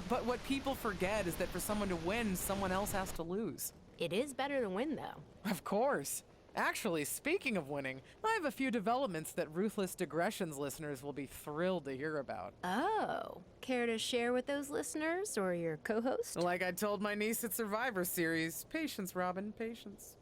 But what people forget is that for someone to win, someone else has to lose. It is better to win, though. Of course. Actually, speaking of winning, I have a few developments that Ruthless Digressions listeners will be thrilled to hear about. Oh, care to share with those listeners or your co-host? Like I told my niece at Survivor Series, patience, Robin, patience.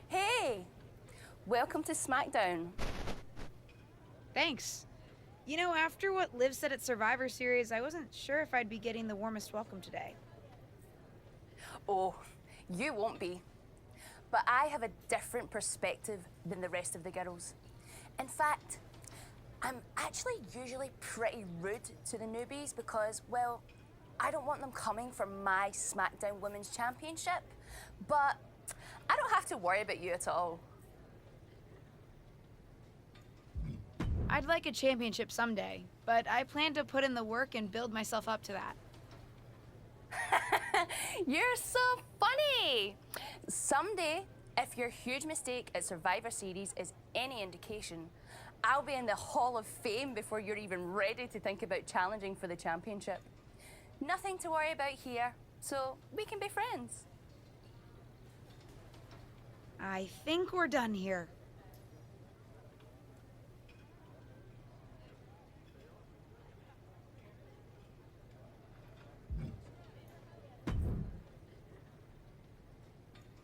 Hey! Welcome to SmackDown. Thanks. You know, after what Liv said at Survivor Series, I wasn't sure if I'd be getting the warmest welcome today. Oh, you won't be. But I have a different perspective than the rest of the girls. In fact, I'm actually usually pretty rude to the newbies because, well, I don't want them coming for my SmackDown Women's Championship, but I don't have to worry about you at all. I'd like a championship someday, but I plan to put in the work and build myself up to that. You're so funny! Someday, if your huge mistake at Survivor Series is any indication, I'll be in the Hall of Fame before you're even ready to think about challenging for the championship. Nothing to worry about here, so we can be friends. I think we're done here.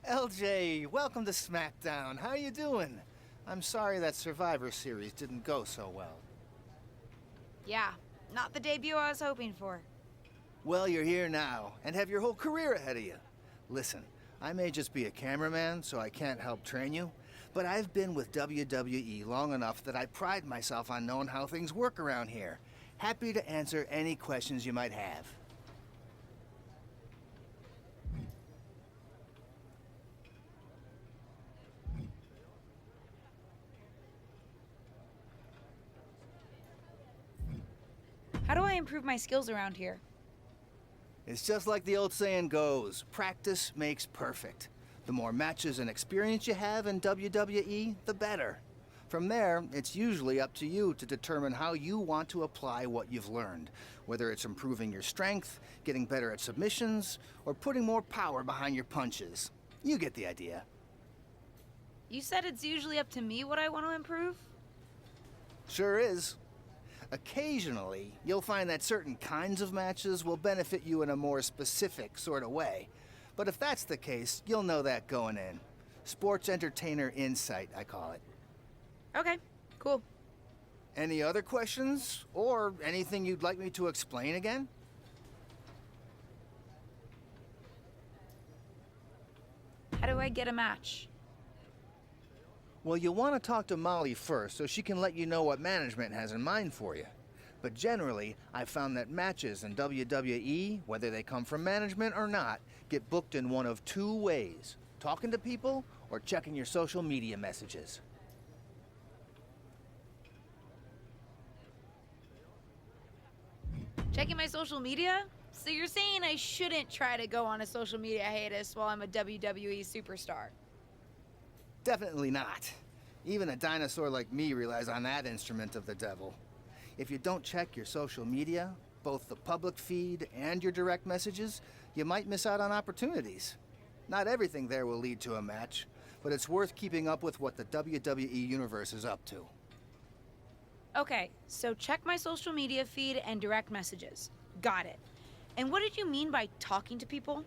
LJ, welcome to SmackDown. How you doing? I'm sorry that Survivor Series didn't go so well. Yeah, not the debut I was hoping for. Well, you're here now, and have your whole career ahead of you. Listen, I may just be a cameraman, so I can't help train you, but I've been with WWE long enough that I pride myself on knowing how things work around here. Happy to answer any questions you might have. How do I improve my skills around here? It's just like the old saying goes, practice makes perfect. The more matches and experience you have in WWE, the better. From there, it's usually up to you to determine how you want to apply what you've learned, whether it's improving your strength, getting better at submissions, or putting more power behind your punches. You get the idea. You said it's usually up to me what I want to improve? Sure is. Occasionally, you'll find that certain kinds of matches will benefit you in a more specific sort of way. But if that's the case, you'll know that going in. Sports entertainer insight, I call it. Okay, cool. Any other questions? Or anything you'd like me to explain again? How do I get a match? Well, you'll want to talk to Molly first so she can let you know what management has in mind for you. But generally, I've found that matches in WWE, whether they come from management or not, get booked in one of two ways: talking to people or checking your social media messages. Checking my social media? So you're saying I shouldn't try to go on a social media hiatus while I'm a WWE superstar? Definitely not. Even a dinosaur like me relies on that instrument of the devil. If you don't check your social media, both the public feed and your direct messages, you might miss out on opportunities. Not everything there will lead to a match, but it's worth keeping up with what the WWE Universe is up to. Okay, so check my social media feed and direct messages. Got it. And what did you mean by talking to people?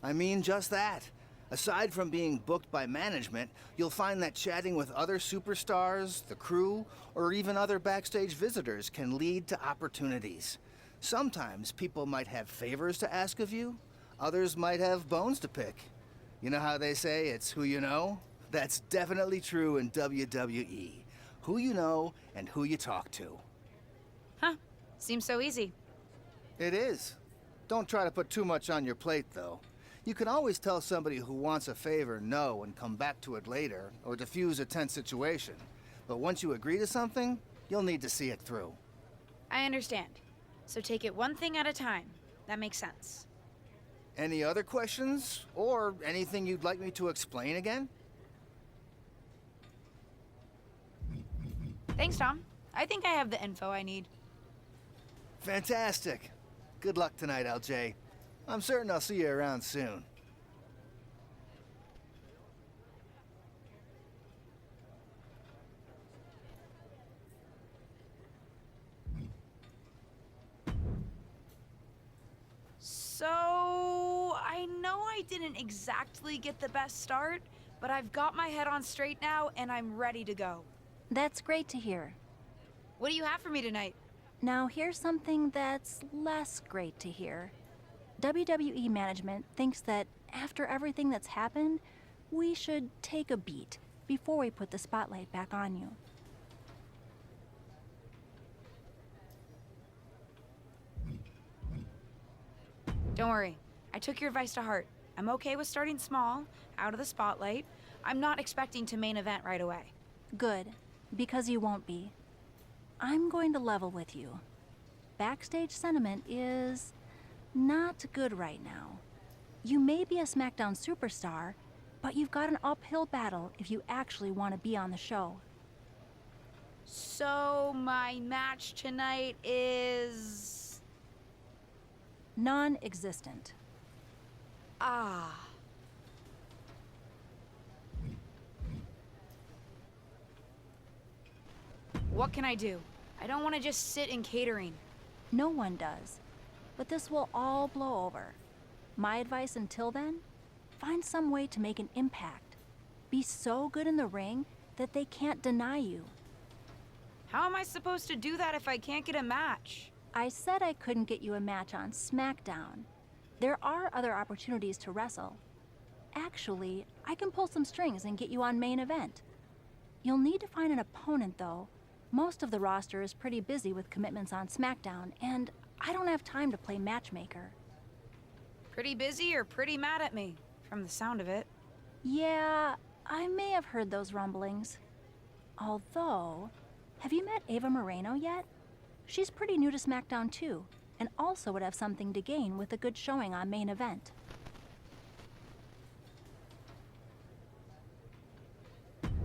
I mean just that. Aside from being booked by management, you'll find that chatting with other superstars, the crew, or even other backstage visitors can lead to opportunities. Sometimes people might have favors to ask of you, others might have bones to pick. You know how they say it's who you know? That's definitely true in WWE. Who you know and who you talk to. Huh, seems so easy. It is. Don't try to put too much on your plate, though. You can always tell somebody who wants a favor no and come back to it later, or diffuse a tense situation. But once you agree to something, you'll need to see it through. I understand. So take it one thing at a time. That makes sense. Any other questions? Or anything you'd like me to explain again? Thanks, Tom. I think I have the info I need. Fantastic. Good luck tonight, LJ. I'm certain I'll see you around soon. So, I know I didn't exactly get the best start, but I've got my head on straight now and I'm ready to go. That's great to hear. What do you have for me tonight? Now, here's something that's less great to hear. WWE management thinks that after everything that's happened, we should take a beat before we put the spotlight back on you. Don't worry. I took your advice to heart. I'm okay with starting small, out of the spotlight. I'm not expecting to main event right away. Good, because you won't be. I'm going to level with you. Backstage sentiment is not good right now. You may be a SmackDown superstar, but you've got an uphill battle if you actually want to be on the show. So, my match tonight is... Non-existent. Ah. What can I do? I don't want to just sit in catering. No one does. But this will all blow over. My advice until then? Find some way to make an impact. Be so good in the ring that they can't deny you. How am I supposed to do that if I can't get a match? I said I couldn't get you a match on SmackDown. There are other opportunities to wrestle. Actually, I can pull some strings and get you on main event. You'll need to find an opponent, though. Most of the roster is pretty busy with commitments on SmackDown, and I don't have time to play matchmaker. Pretty busy or pretty mad at me, from the sound of it. Yeah, I may have heard those rumblings. Although, have you met Ava Moreno yet? She's pretty new to SmackDown too, and also would have something to gain with a good showing on main event.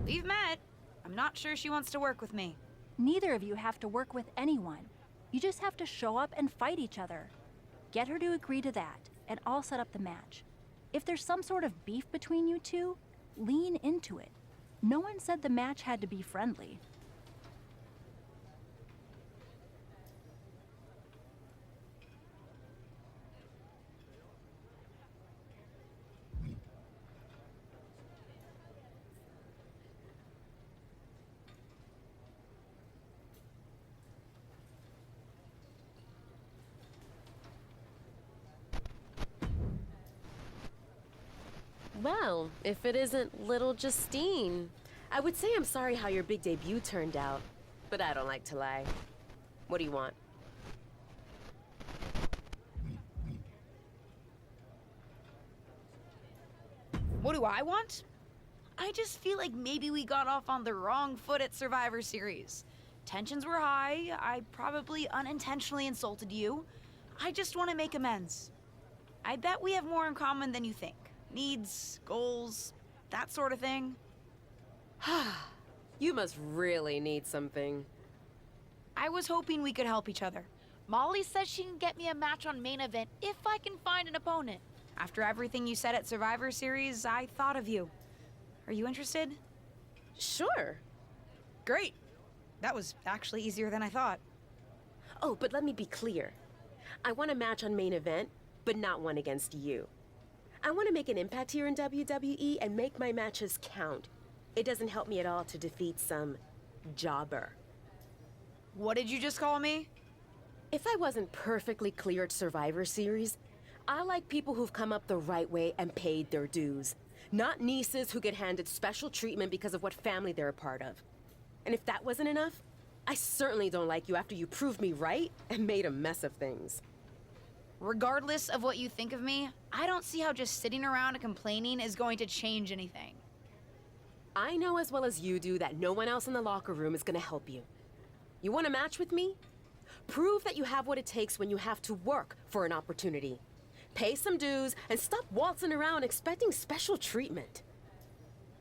We've met. I'm not sure she wants to work with me. Neither of you have to work with anyone. You just have to show up and fight each other. Get her to agree to that, and I'll set up the match. If there's some sort of beef between you two, lean into it. No one said the match had to be friendly. Well, if it isn't little Justine. I would say I'm sorry how your big debut turned out, but I don't like to lie. What do you want? What do I want? I just feel like maybe we got off on the wrong foot at Survivor Series. Tensions were high. I probably unintentionally insulted you. I just want to make amends. I bet we have more in common than you think. Needs, goals, that sort of thing. You must really need something. I was hoping we could help each other. Molly says she can get me a match on main event if I can find an opponent. After everything you said at Survivor Series, I thought of you. Are you interested? Sure. Great. That was actually easier than I thought. Oh, but let me be clear. I want a match on main event, but not one against you. I want to make an impact here in WWE and make my matches count. It doesn't help me at all to defeat some jobber. What did you just call me? If I wasn't perfectly clear at Survivor Series, I like people who've come up the right way and paid their dues. Not nieces who get handed special treatment because of what family they're a part of. And if that wasn't enough, I certainly don't like you after you proved me right and made a mess of things. Regardless of what you think of me, I don't see how just sitting around and complaining is going to change anything. I know as well as you do that no one else in the locker room is gonna help you. You want a match with me? Prove that you have what it takes when you have to work for an opportunity. Pay some dues and stop waltzing around expecting special treatment.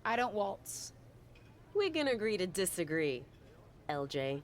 I don't waltz. We can agree to disagree, LJ.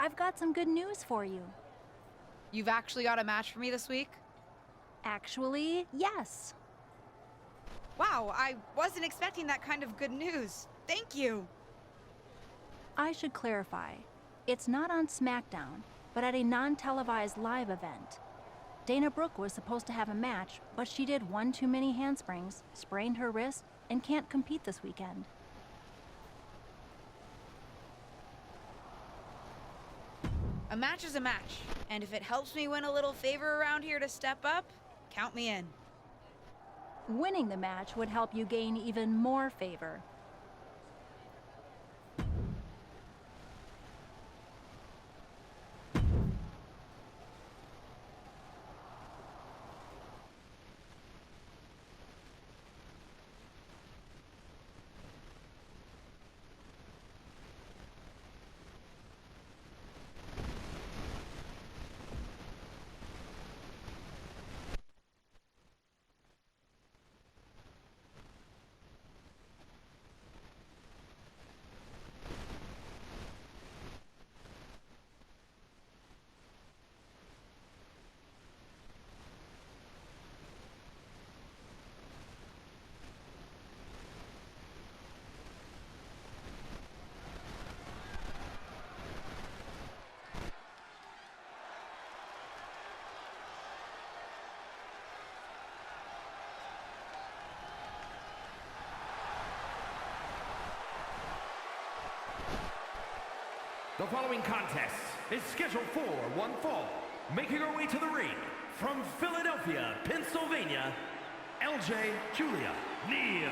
I've got some good news for you. You've actually got a match for me this week? Actually, yes. Wow, I wasn't expecting that kind of good news. Thank you. I should clarify. It's not on SmackDown, but at a non-televised live event. Dana Brooke was supposed to have a match, but she did one too many handsprings, sprained her wrist, and can't compete this weekend. A match is a match, and if it helps me win a little favor around here to step up, count me in. Winning the match would help you gain even more favor. The following contest is scheduled for one fall. Making her way to the ring from Philadelphia, Pennsylvania, LJ Julia Neal.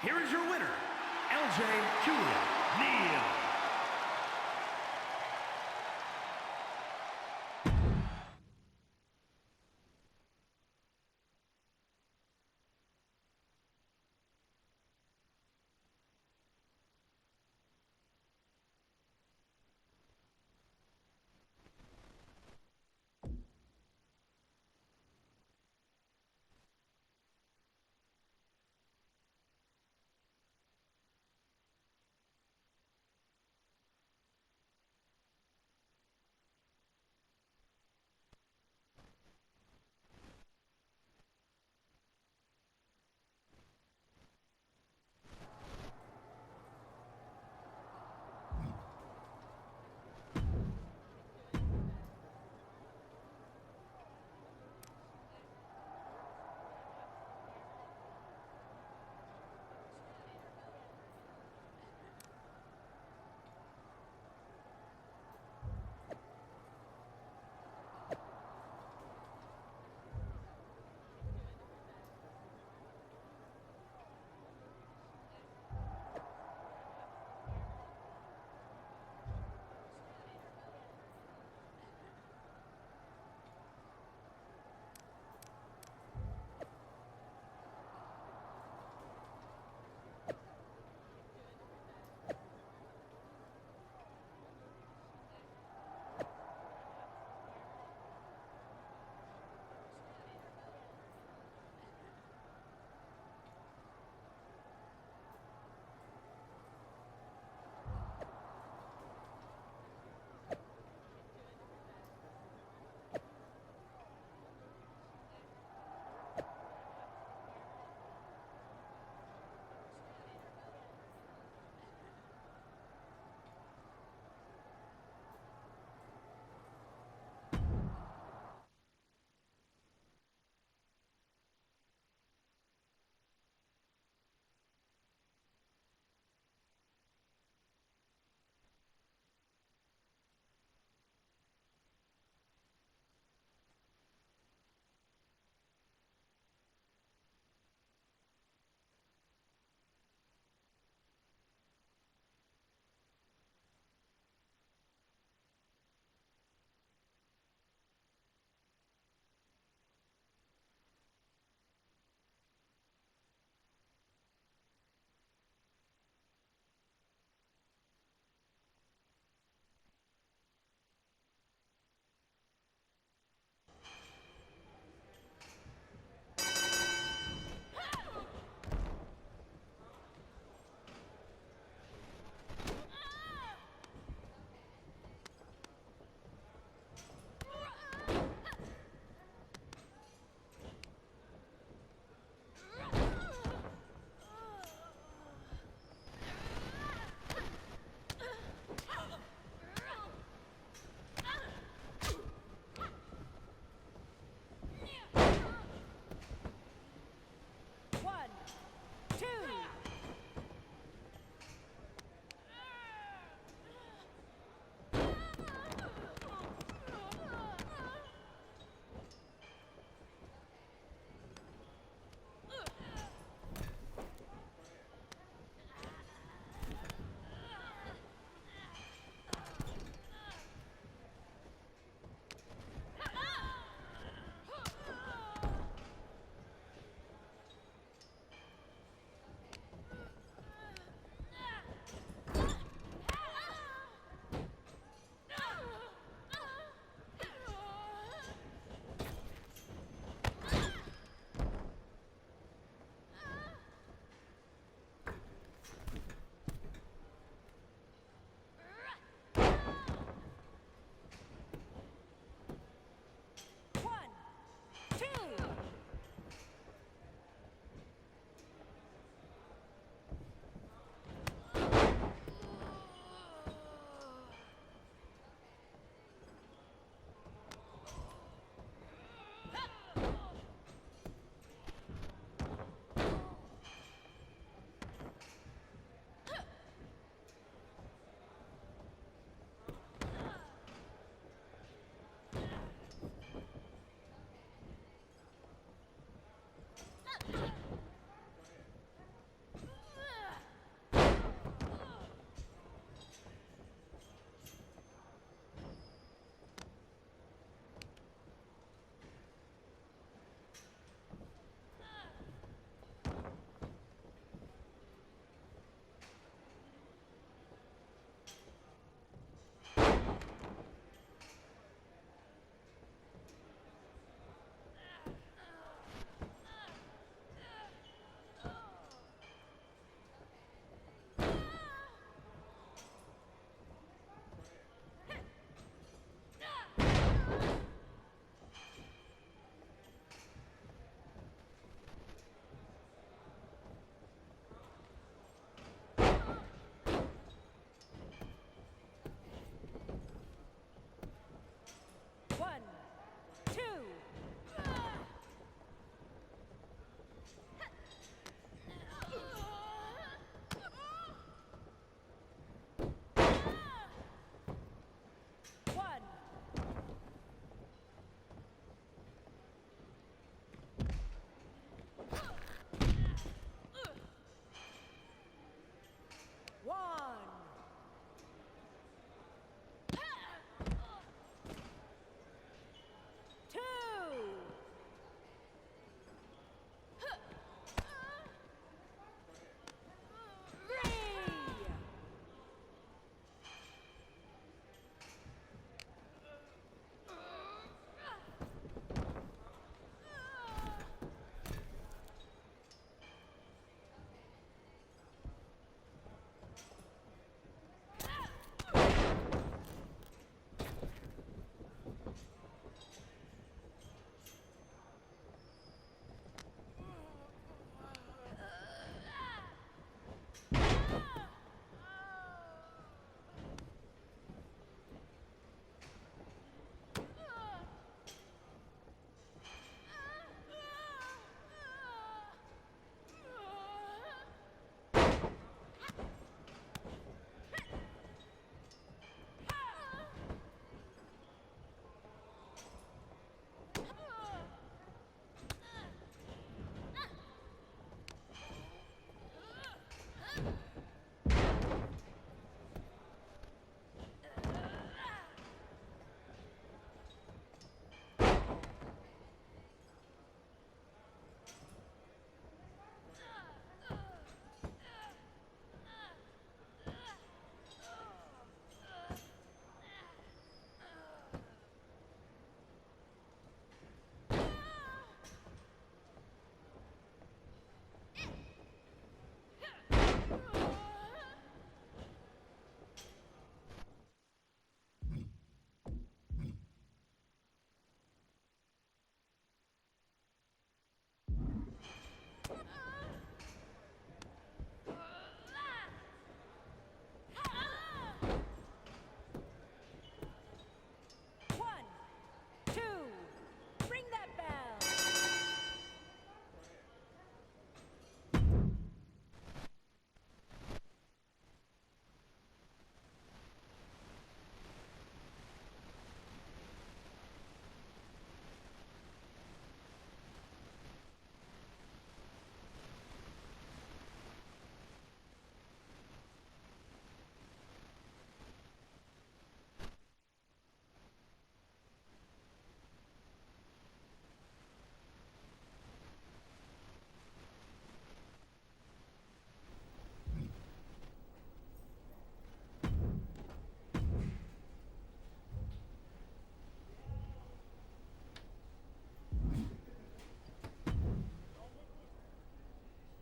Here is your winner, LJ Julia Neal.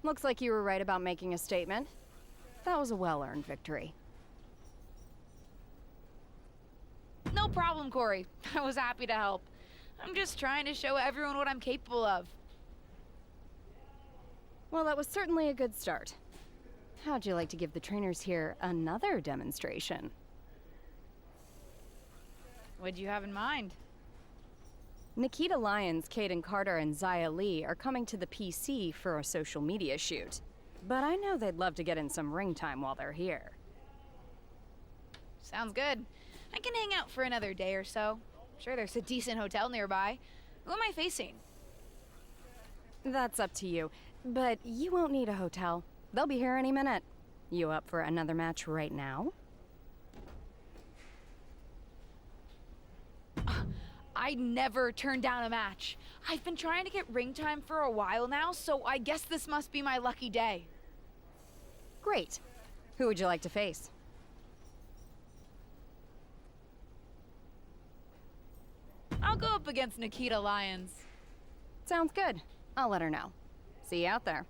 Looks like you were right about making a statement. That was a well-earned victory. No problem, Corey. I was happy to help. I'm just trying to show everyone what I'm capable of. Well, that was certainly a good start. How'd you like to give the trainers here another demonstration? What'd you have in mind? Nikita Lyons, Caden Carter, and Zaya Lee are coming to the PC for a social media shoot. But I know they'd love to get in some ring time while they're here. Sounds good. I can hang out for another day or so. Sure, there's a decent hotel nearby. Who am I facing? That's up to you, but you won't need a hotel. They'll be here any minute. You up for another match right now? I never turn down a match. I've been trying to get ring time for a while now, so I guess this must be my lucky day. Great. Who would you like to face? I'll go up against Nikita Lyons. Sounds good. I'll let her know. See you out there.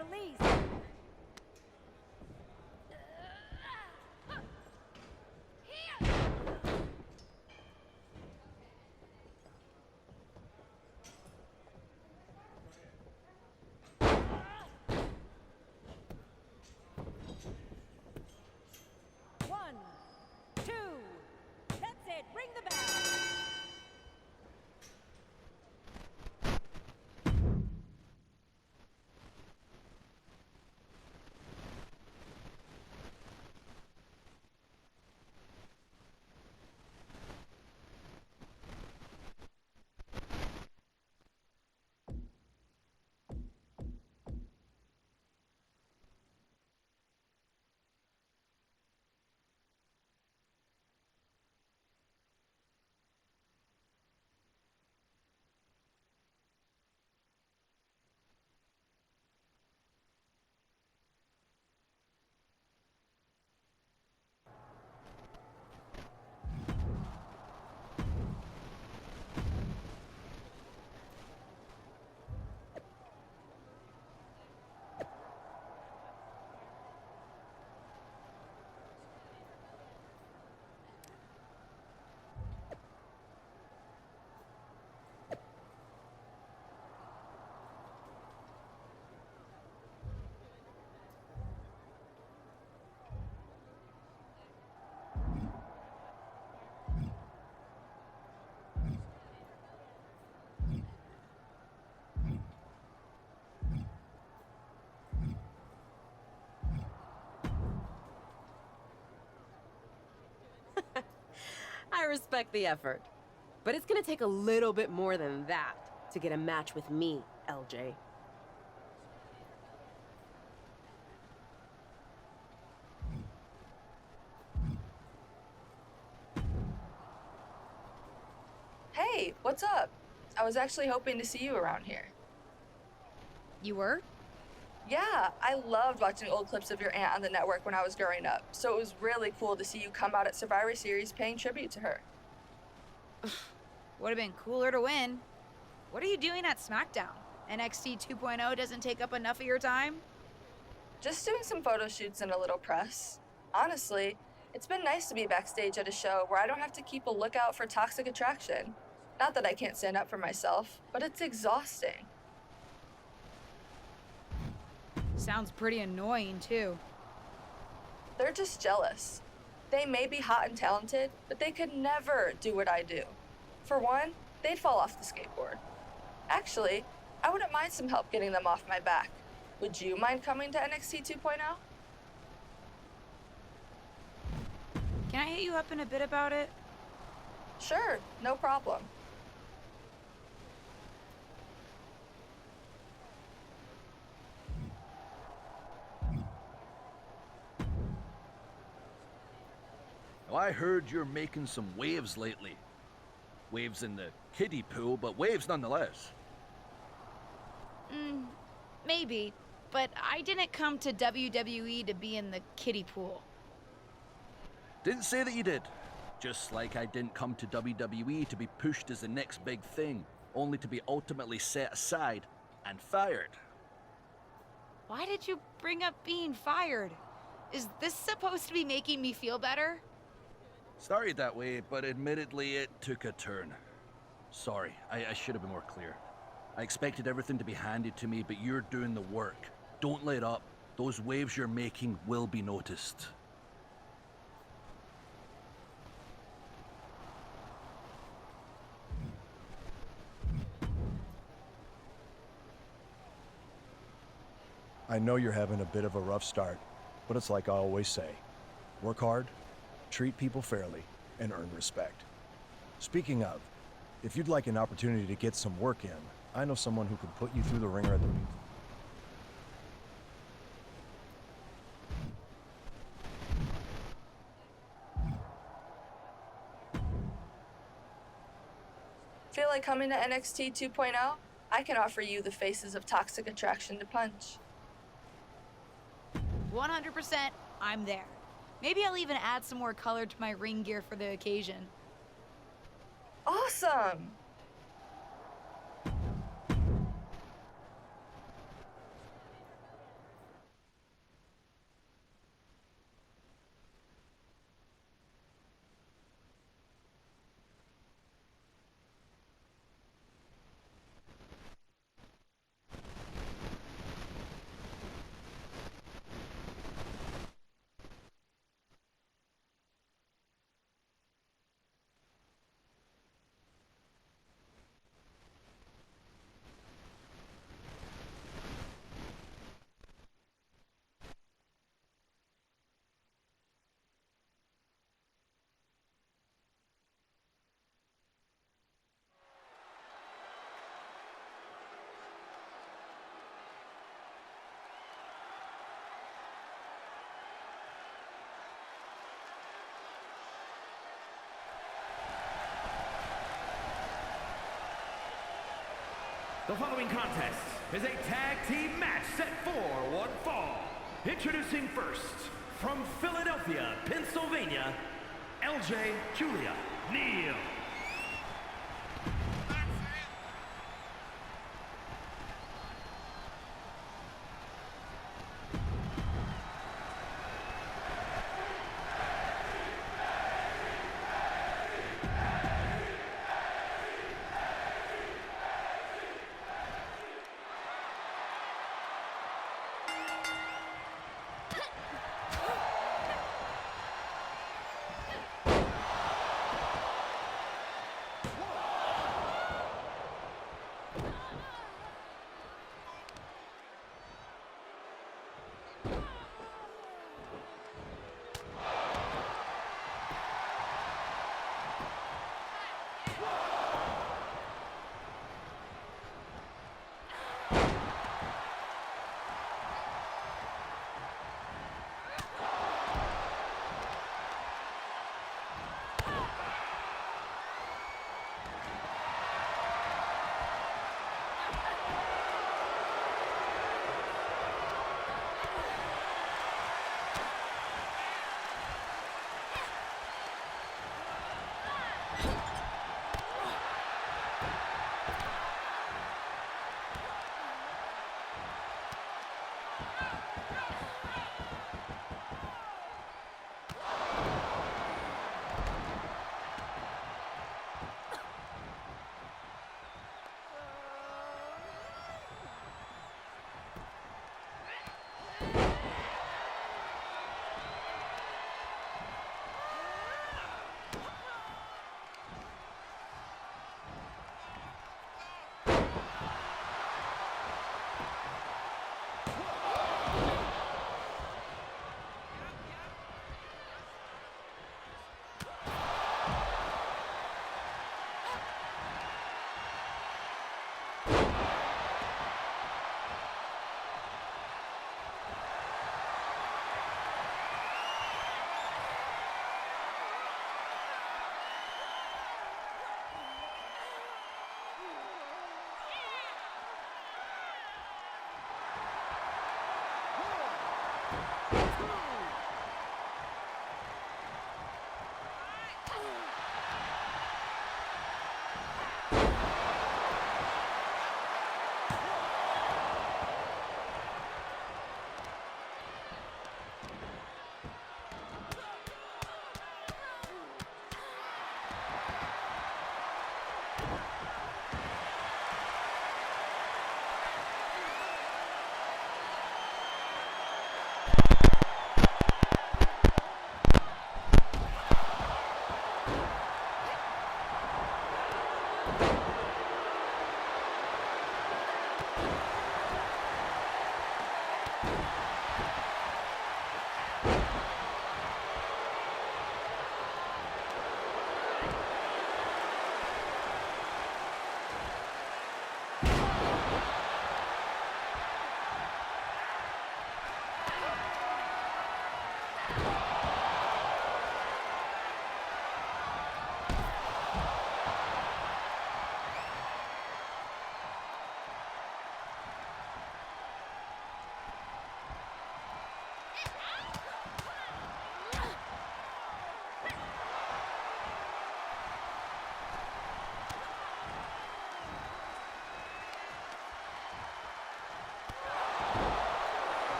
release. One, two, that's it, ring the bell. I respect the effort. But it's gonna take a little bit more than that to get a match with me, LJ. Hey, what's up? I was actually hoping to see you around here. You were? Yeah, I loved watching old clips of your aunt on the network when I was growing up, so it was really cool to see you come out at Survivor Series paying tribute to her. Would have been cooler to win. What are you doing at SmackDown? NXT 2.0 doesn't take up enough of your time? Just doing some photo shoots and a little press. Honestly, it's been nice to be backstage at a show where I don't have to keep a lookout for toxic attraction. Not that I can't stand up for myself, but it's exhausting. Sounds pretty annoying, too. They're just jealous. They may be hot and talented, but they could never do what I do. For one, they'd fall off the skateboard. Actually, I wouldn't mind some help getting them off my back. Would you mind coming to NXT 2.0? Can I hit you up in a bit about it? Sure, no problem. Well, I heard you're making some waves lately. Waves in the kiddie pool, but waves nonetheless. Maybe, but I didn't come to WWE to be in the kiddie pool. Didn't say that you did. Just like I didn't come to WWE to be pushed as the next big thing, only to be ultimately set aside and fired. Why did you bring up being fired? Is this supposed to be making me feel better? Started that way, but admittedly it took a turn. Sorry, I should have been more clear. I expected everything to be handed to me, but you're doing the work. Don't let up. Those waves you're making will be noticed. I know you're having a bit of a rough start, but it's like I always say. Work hard, treat people fairly, and earn respect. Speaking of, if you'd like an opportunity to get some work in, I know someone who could put you through the ringer at the... Feel like coming to NXT 2.0? I can offer you the faces of toxic attraction to punch. 100%, I'm there. Maybe I'll even add some more color to my ring gear for the occasion. Awesome! The following contest is a tag team match set for one fall. Introducing first, from Philadelphia, Pennsylvania, LJ, Julia, Neal.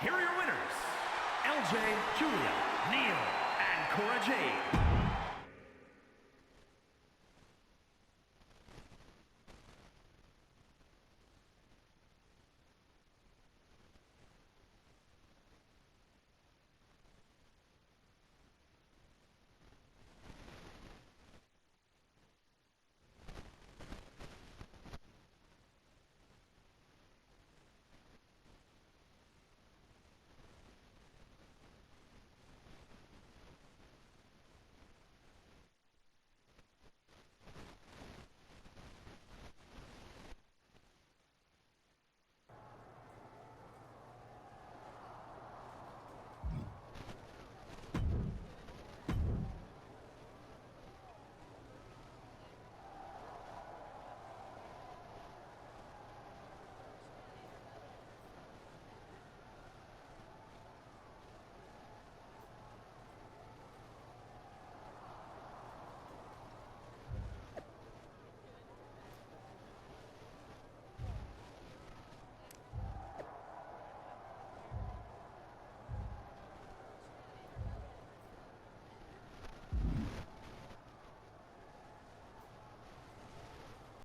Here are your winners, LJ, Julia, Neal, and Cora Jade.